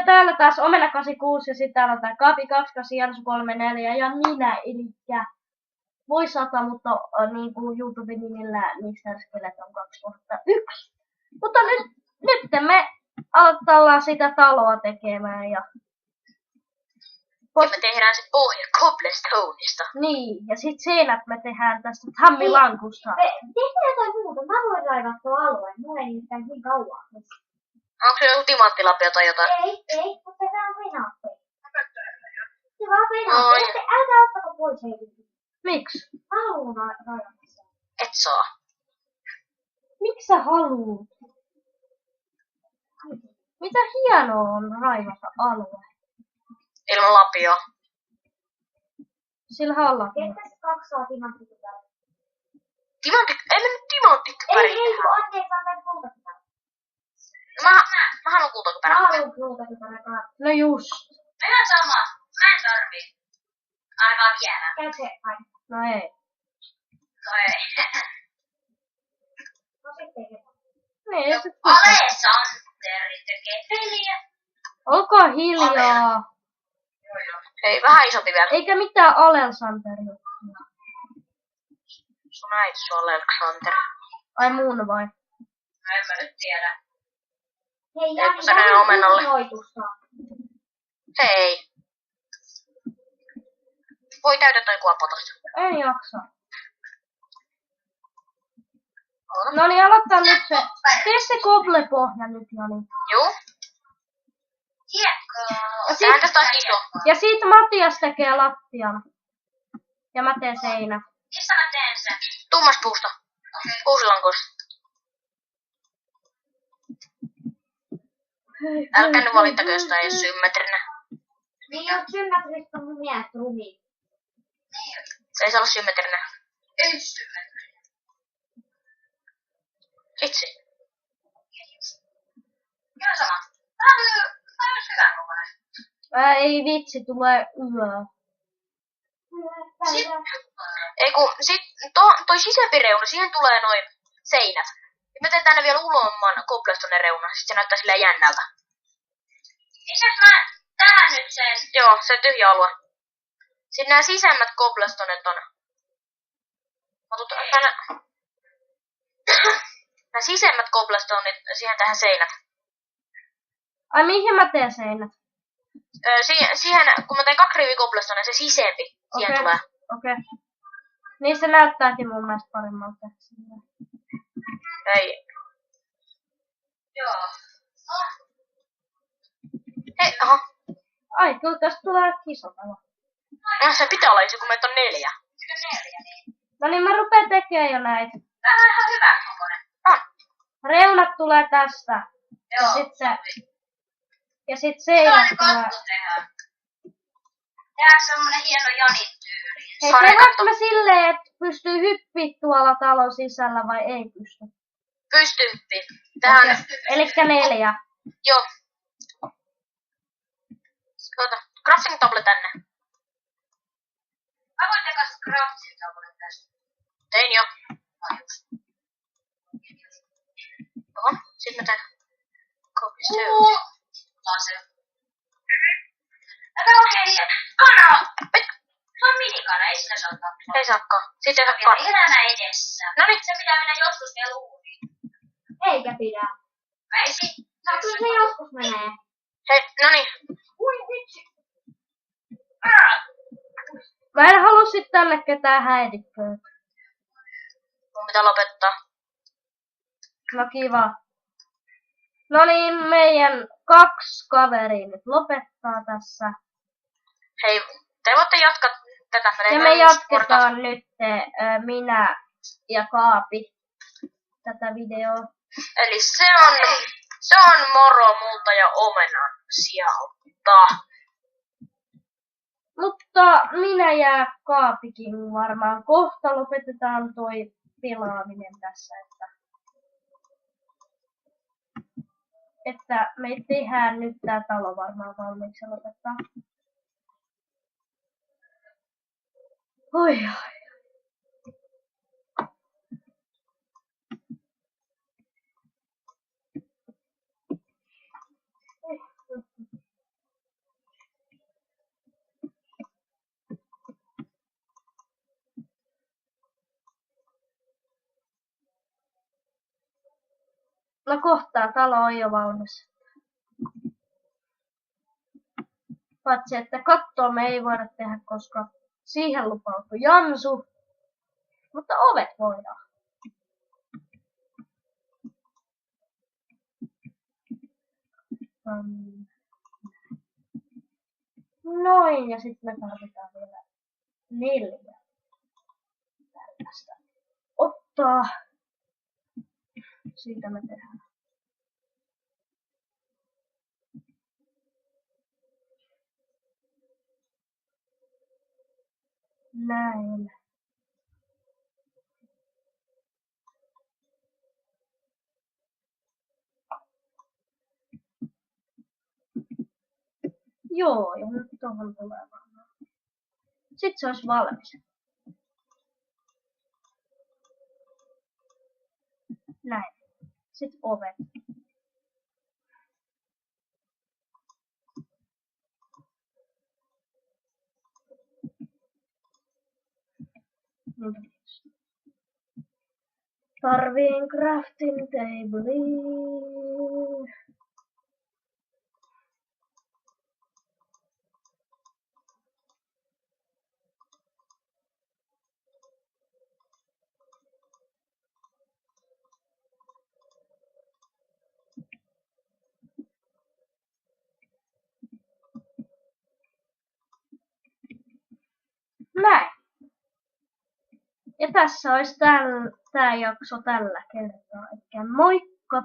täällä taas Omena 86 ja sitten täällä on tää Kapi 28, Jansu 34 ja minä, elikkä Voi 100, mutta niin kuin YouTube-nimillä Mr. Skeleton 2001. Mutta nyt me aloitellaan sitä taloa tekemään ja me tehdään se pohja cobblestoneista. Niin, ja sit seinät me tehdään tästä tammilankusta. Tehdään jotain muuta. Mä voin raivaa tuon alueen. Mulla ei nimittäin niin kauan. Onko se joku timanttilapio tai jotain? Ei, mutta tää on venaappeja. Se vaan venaappeja. Älkää ottako pois heitä. Miksi? Mä haluun raivaa sen. Et saa. Miksi sä haluut? Mitä hienoa on raivata alue? Ilman lapio. Sillä halla. Entäs 200 timanttikypärää? Ei me nyt timanttikypäriä Ei, tehdä. anteeksi, vaan tän kultakypärää. Mä haluan kultakypärää. Mä haluun kultakypärää. No just. Ihan sama. Mä en tarvii. Ainakaan vielä. Käy se aina. No ei. No ei. No sitten ei. Niin, ei sit Alessanderi tekee peliä. Olkaa hiljaa. Hei, vähän isompi vielä. Eikä mitään Alexanderia. Sun äiti on Alexander. Ai mun vai? En mä nyt tiedä. Hei, Eikö se näin omenalle? ilmoitusta. Hei. Voi täytä toi kuoppo tosta. Ei jaksa. No niin, aloittaa nyt se. Tee se koble-pohja nyt, Jani. Juu. Ja Sehän sit, tästä olisi iso. ja sit Matias tekee lattian. Ja mä teen seinät. Missä mä teen sen? Tummasta puusta. Kuusilankoista. Älkää nyt valittako jostain, jos symmetrinen. Niin on symmetristä mun mielestä rumi. Se ei saa olla symmetrinen. Ei symmetrinen. Vitsi. Ihan sama. Tää on myös hyvä kokoinen. Ei vitsi, tulee yö. Ei kun sit toi sisäpi reuna, siihen tulee noin seinät. Ja me teetään ne vielä ulomman cobblestone reuna, sit se näyttää silleen jännältä. Lisäks mä tähän nyt sen? Joo, se tyhjä alue. Sitten nää sisemmät cobblestonet on. Nää sisemmät cobblestonet, siihen tähän seinät. Ai mihin mä teen seinät? Siihen, kun mä teen 2 riviä cobblestonea, se sisempi. Siihen tulee. Okei. Niin se näyttääkin mun mielestä paremmalta. Ei. Joo. Hei, aha. Ai, kyllä tästä tulee iso talo. Se pitää olla iso, kun meitä on 4. No niin, mä rupeen tekemään jo näitä. Tää on ihan hyvä kokoinen. On. Reunat tulee tästä. Joo. Ja sit seinät tulee. Tehdään semmonen hieno Janin tyyli. Hei, tehdäänkö me silleen, että pystyy hyppiä tuolla talon sisällä vai ei pysty? Pystyy hyppiä. Tähän. Okay. Elikkä 4. Joo. Ota, crafting table tänne. Mä voin tehdä crafting table tästä. Tein jo. Oho, sit mä teen cobblestone. Laser. Tätä on hei, kana! Se on minikana, ei sinä saa tappaa. Ei saakaan. Sitten ei saa kana. Elämä edessä. Noniin. Se pitää mennä joskus vielä uuniin. Eikä pidä. Ei sit. No kyllä se joskus menee. Hei, noniin. Ui vitsi. Mä en halua sit tänne ketään häirikköä. Mun pitää lopettaa. No kiva. No niin, meidän 2 kaveria nyt lopettaa tässä. Hei, te voitte jatkaa tätä. Ja me jatketaan nyt minä ja Kaapi tätä videoa. Eli se on moro multa ja omenan sieltä. Mutta minä ja Kaapikin varmaan kohta lopetetaan toi pelaaminen tässä, että me tehdään nyt tää talo varmaan valmiiksi lopettaa. Oi. Mutta kohtaa talo on jo valmis. Paitsi että kattoa me ei voida tehdä, koska siihen lupautui Jansu. Mutta ovet voidaan. Noin, ja sitten me tarvitaan vielä 4 tällaista. Ottaa. Siitä me tehdään. Näin. Joo, ja nyt tuohon tulee varmaan. Sitten se olisi valmis. Näin. Sitten ovet. Tarviin crafting table. Näin. Ja tässä olisi tää jakso tällä kertaa. Eli moikka!